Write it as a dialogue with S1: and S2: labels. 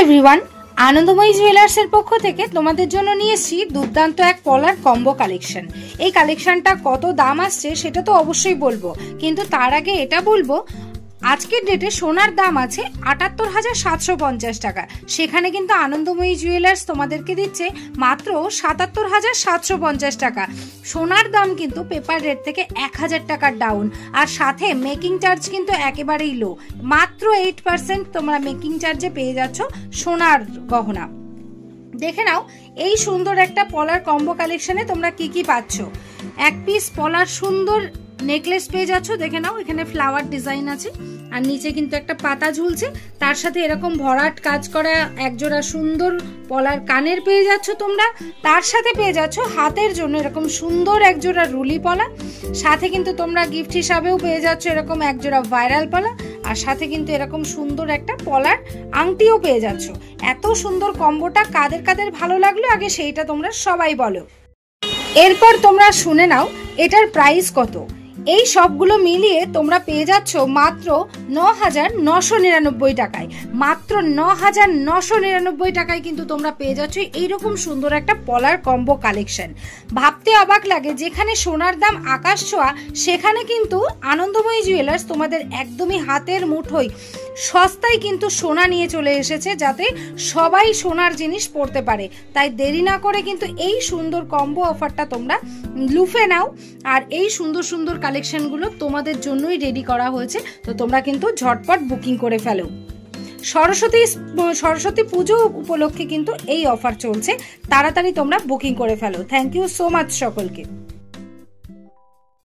S1: Everyone, আনন্দময়ী জুয়েলার্সের পক্ষ থেকে তোমাদের জন্য নিয়ে এসেছি দুর্দান্ত এক পলার কম্বো কালেকশন। এই কালেকশনটা কত দাম আসছে সেটা তো অবশ্যই বলবো, কিন্তু তার আগে এটা বলবো আজকের ডেটে সোনার দাম আছে ৭৮,৭৫০ টাকা। সেখানে কিন্তু আনন্দময়ী জুয়েলার্স তোমাদেরকে দিচ্ছে মাত্র ৭৭,৭৫০ টাকা। সোনার দাম কিন্তু পেপার রেট থেকে ১,০০০ টাকার ডাউন, আর সাথে মেকিং চার্জ কিন্তু একেবারেই লো, মাত্র 8% তোমরা মেকিং চার্জে পেয়ে যাচ্ছ সোনার গহনা। দেখে নাও এই সুন্দর একটা পলার কম্বো কালেকশনে তোমরা কি কি পাচ্ছ। এক পিস পলার সুন্দর নেকলেস পেয়ে যাচ্ছ, দেখে নাও এখানে ফ্লাওয়ার ডিজাইন আছে আর নিচে কিন্তু একটা পাতা ঝুলছে, তার সাথে এরকম ভরাট কাজ করা একজোড়া সুন্দর পলার কানের পেয়ে যাচ্ছ তোমরা। তার সাথে পেয়ে যাচ্ছ হাতের জন্য এরকম সুন্দর একজোড়া রুলি পলা, সাথে কিন্তু তোমরা গিফট হিসাবেও পেয়ে যাচ্ছ এরকম একজোড়া ভাইরাল পলা, আর সাথে কিন্তু এরকম সুন্দর একটা পলার আংটিও পেয়ে যাচ্ছ। এত সুন্দর কম্বোটা কাদের কাদের ভালো লাগলো আগে সেইটা তোমরা সবাই বলো। এরপর তোমরা শুনে নাও এটার প্রাইস কত। এই সবগুলো মিলিয়ে তোমরা পেয়ে যাচ্ছ মাত্র ৯,৯৯৯ টাকায়। মাত্র ৯,৯৯৯ টাকায় কিন্তু তোমরা পেয়ে যাচ্ছ এইরকম সুন্দর একটা পলার কম্বো কালেকশন। ভাবতে অবাক লাগে, যেখানে সোনার দাম আকাশ ছোঁয়া সেখানে কিন্তু আনন্দময়ী জুয়েলার্স তোমাদের একদমই হাতের মুঠোয় সস্তায় কিন্তু সোনা নিয়ে চলে এসেছে, যাতে সবাই সোনার জিনিস পরতে পারে। তাই দেরি না করে কিন্তু এই সুন্দর কম্বো অফারটা তোমরা লুফে নাও, আর এই সুন্দর সুন্দর কালেকশনগুলো তোমাদের জন্যই রেডি করা হয়েছে। তো তোমরা কিন্তু ঝটপট বুকিং করে ফেলো। সরস্বতী পুজো উপলক্ষে কিন্তু এই অফার চলছে, তাড়াতাড়ি তোমরা বুকিং করে ফেলো। থ্যাংক ইউ সো মাচ সকলকে।